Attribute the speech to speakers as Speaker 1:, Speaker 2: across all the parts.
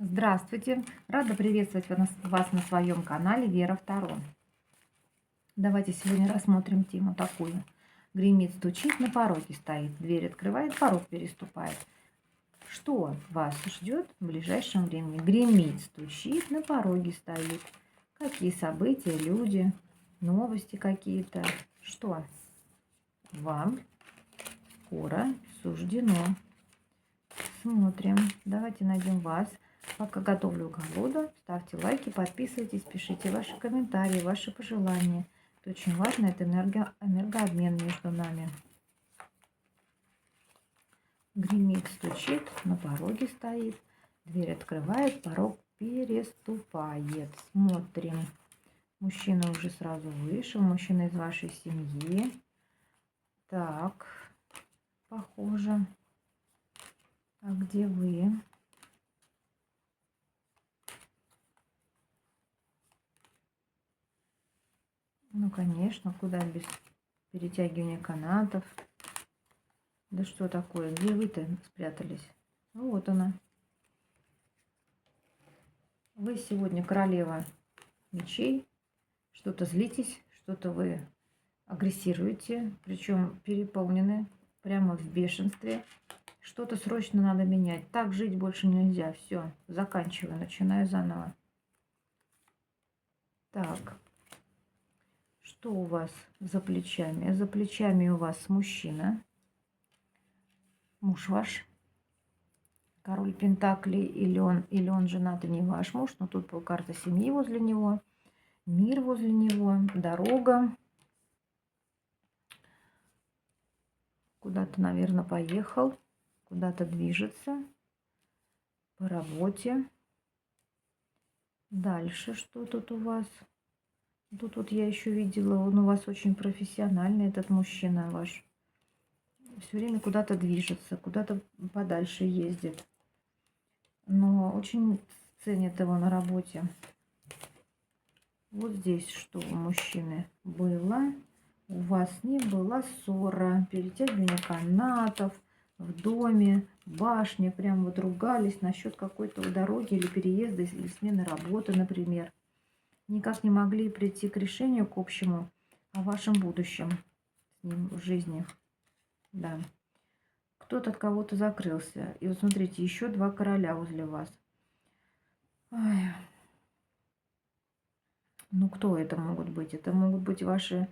Speaker 1: Здравствуйте! Рада приветствовать вас на своем канале Вера в Таро. Давайте сегодня рассмотрим тему такую. Гремит, стучит, на пороге стоит. Дверь открывает, порог переступает. Что вас ждет в ближайшем времени? Гремит, стучит, на пороге стоит. Какие события, люди, новости какие-то? Что вам скоро суждено? Смотрим. Давайте найдем вас. Пока готовлю колоду, ставьте лайки, подписывайтесь, пишите ваши комментарии, ваши пожелания. Это очень важно, это энергообмен между нами. Гремит, стучит, на пороге стоит. Дверь открывает, порог переступает. Смотрим. Мужчина уже сразу вышел, мужчина из вашей семьи. Так, похоже. А где вы? Ну, конечно, куда без перетягивания канатов. Да что такое? Где вы-то спрятались? Ну, вот она. Вы сегодня королева мечей. Что-то злитесь, что-то вы агрессируете, причем переполнены, прямо в бешенстве. Что-то срочно надо менять. Так жить больше нельзя. Все, заканчиваю, начинаю заново. Так. Что у вас за плечами? За плечами у вас мужчина. Муж ваш. Король Пентаклей, или он женат, и не ваш муж, но тут карта семьи возле него, мир возле него, дорога. Куда-то, наверное, поехал, куда-то движется по работе. Дальше что тут у вас? Тут вот я еще видела, он у вас очень профессиональный, этот мужчина ваш. Все время куда-то движется, куда-то подальше ездит. Но очень ценит его на работе. Вот здесь что у мужчины было. У вас не была ссора, перетягивание канатов в доме, башня. Прям вот ругались насчет какой-то дороги или переезда, или смены работы, например. Никак не могли прийти к решению, к общему, о вашем будущем с ним в жизни. Да. Кто-то от кого-то закрылся. И вот смотрите, еще два короля возле вас. Ой. Ну, кто это могут быть? Это могут быть ваши...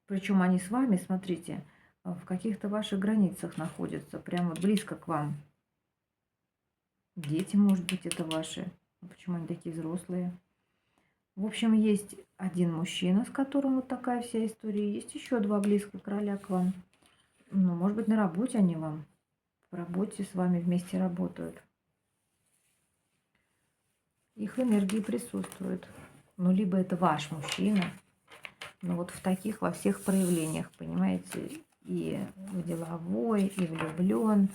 Speaker 1: Причем они с вами, смотрите, в каких-то ваших границах находятся, прямо близко к вам. Дети, может быть, это ваши. Почему они такие взрослые? В общем, есть один мужчина, с которым вот такая вся история. Есть еще два близко короля к вам. Ну, может быть, на работе они вам. В работе с вами вместе работают. Их энергии присутствуют. Ну, либо это ваш мужчина. Но вот в таких во всех проявлениях, понимаете, и в деловой, и влюблен.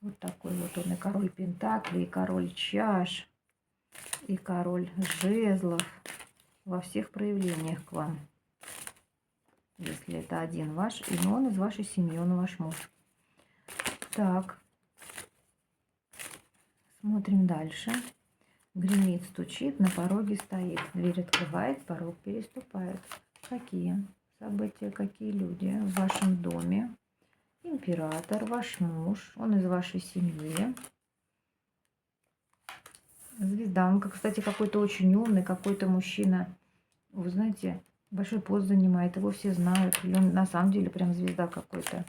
Speaker 1: Вот такой вот он и король Пентаклей, и король чаш, и король жезлов. Во всех проявлениях к вам. Если это один ваш, и он из вашей семьи, он ваш муж. Так. Смотрим дальше. Гремит, стучит, на пороге стоит. Дверь открывает, порог переступает. Какие события, какие люди в вашем доме? Император, ваш муж, он из вашей семьи. Звезда, он, кстати, какой-то очень умный, какой-то мужчина. Вы знаете, большой пост занимает, его все знают. И он на самом деле прям звезда какой-то.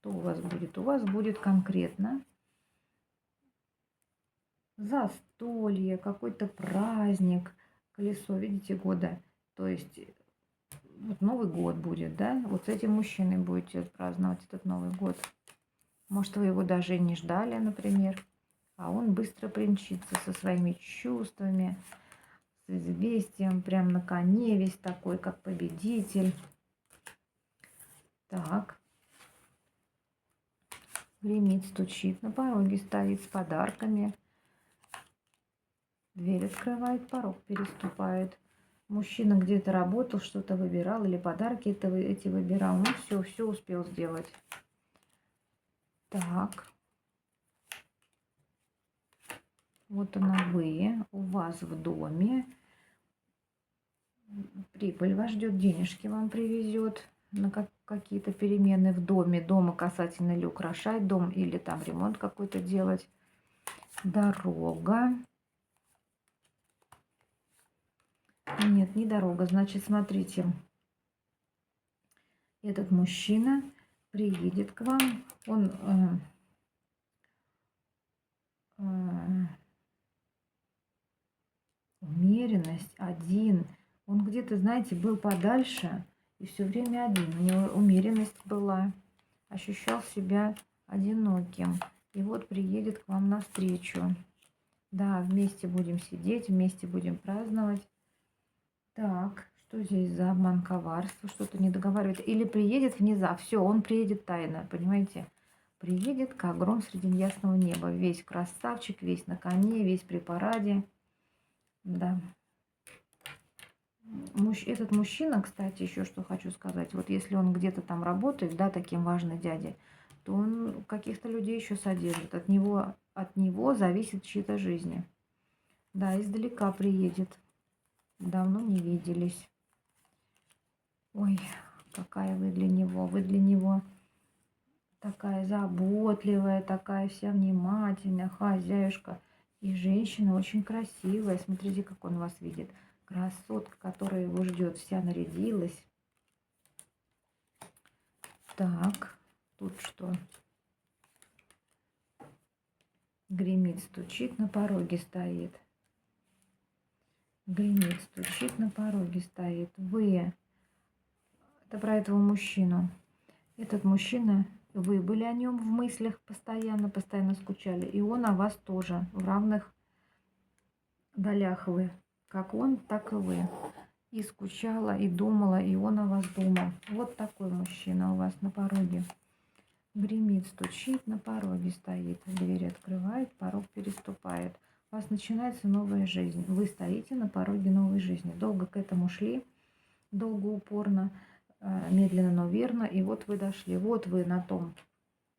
Speaker 1: Что у вас будет? У вас будет конкретно застолье, какой-то праздник, колесо, видите, года. То есть вот Новый год будет, да? Вот с этим мужчиной будете праздновать этот Новый год. Может, вы его даже и не ждали, например. А он быстро примчится со своими чувствами, с известием, прям на коне весь такой, как победитель. Так. Гремит, стучит, на пороге стоит с подарками. Дверь открывает, порог переступает. Мужчина где-то работал, что-то выбирал, или подарки эти выбирал. Ну, все успел сделать. Так. Вот она вы, у вас в доме. Прибыль вас ждет, денежки вам привезет на какие-то перемены в доме. Дома касательно или украшать дом, или там ремонт какой-то делать. Дорога. Нет, не дорога. Значит, смотрите. Этот мужчина приедет к вам. Он умеренность, один. Он где-то, знаете, был подальше и все время один. У него умеренность была. Ощущал себя одиноким. И вот приедет к вам навстречу. Да, вместе будем сидеть, вместе будем праздновать. Так, что здесь за обман, коварство? Что-то не договаривает. Или приедет внезапно. Все, он приедет тайно, понимаете? Приедет, как гром среди ясного неба. Весь красавчик, весь на коне, весь при параде. Да. Этот мужчина, кстати, еще что хочу сказать. Вот если он где-то там работает, да, таким важным дядей, то он каких-то людей еще содержит. От него зависит чьи-то жизни. Да, издалека приедет. Давно не виделись. Ой, какая вы для него. Вы для него такая заботливая, такая вся внимательная, хозяюшка. И женщина очень красивая. Смотрите, как он вас видит. Красотка, которая его ждет, вся нарядилась. Так, тут что? Гремит, стучит, на пороге стоит. Гремит, стучит, на пороге стоит. Вы. Это про этого мужчину. Этот мужчина, вы были о нем в мыслях постоянно, постоянно скучали. И он о вас тоже. В равных долях вы. Как он, так и вы. И скучала, и думала, и он о вас думал. Вот такой мужчина у вас на пороге. Гремит, стучит, на пороге стоит. Дверь открывает, порог переступает. У вас начинается новая жизнь. Вы стоите на пороге новой жизни. Долго к этому шли, долго, упорно, медленно, но верно. И вот вы дошли. Вот вы на том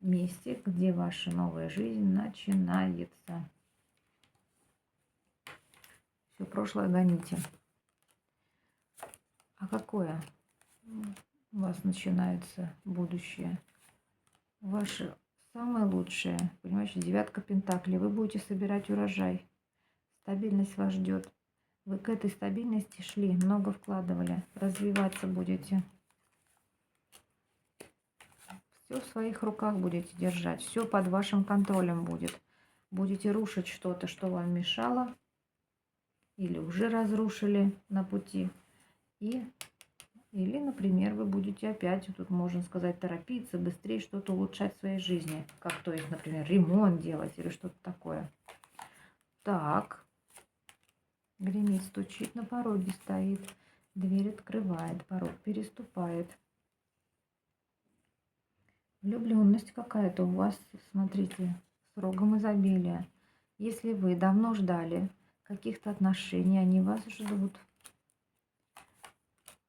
Speaker 1: месте, где ваша новая жизнь начинается. Все прошлое гоните. А какое у вас начинается будущее? Ваше самое лучшее, понимаете, девятка пентаклей. Вы будете собирать урожай. Стабильность вас ждет. Вы к этой стабильности шли, много вкладывали. Развиваться будете. Все в своих руках будете держать. Все под вашим контролем будет. Будете рушить что-то, что вам мешало. Или уже разрушили на пути. Или, например, вы будете опять, тут можно сказать, торопиться, быстрее что-то улучшать в своей жизни. Как то есть, например, ремонт делать или что-то такое. Так. Гремит, стучит, на пороге стоит. Дверь открывает, порог переступает. Влюбленность какая-то у вас, смотрите, с рогом изобилия. Если вы давно ждали каких-то отношений, они вас ждут.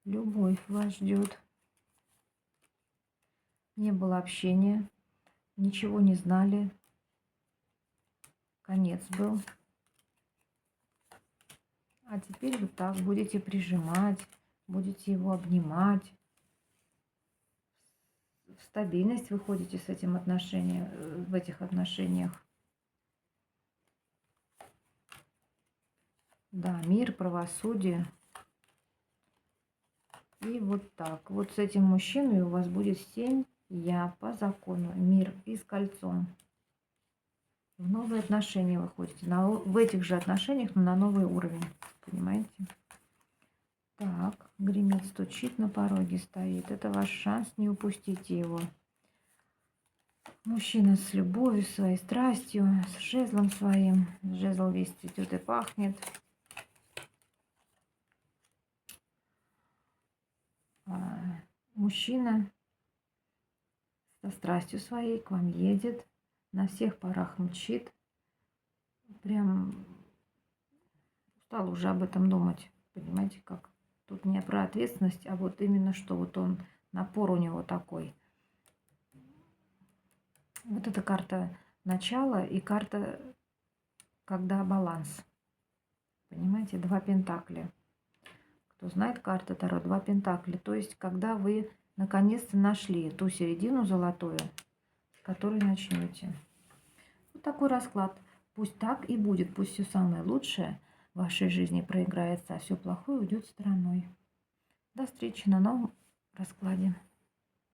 Speaker 1: Любовь вас ждет. Не было общения, ничего не знали. Конец был. А теперь вот так будете прижимать, будете его обнимать. В стабильность выходите с этим отношением, в этих отношениях. Да, мир, правосудие. И вот так. Вот с этим мужчиной у вас будет семья по закону. Мир и с кольцом. В новые отношения выходите. В этих же отношениях, но на новый уровень. Понимаете? Так, гремит, стучит, на пороге стоит. Это ваш шанс, не упустите его. Мужчина с любовью, своей страстью, с жезлом своим. Жезл весь цветет и пахнет. Мужчина со страстью своей к вам едет, на всех парах мчит. Прям устал уже об этом думать. Понимаете как? Тут не про ответственность, а вот именно что вот он, напор у него такой. Вот эта карта начала и карта, когда баланс. Понимаете, 2 пентакля. Кто знает карты Таро, 2 пентакля. То есть, когда вы наконец-то нашли ту середину золотую, с которой начнете. Вот такой расклад. Пусть так и будет. Пусть все самое лучшее в вашей жизни проиграется, а все плохое уйдет стороной. До встречи на новом раскладе.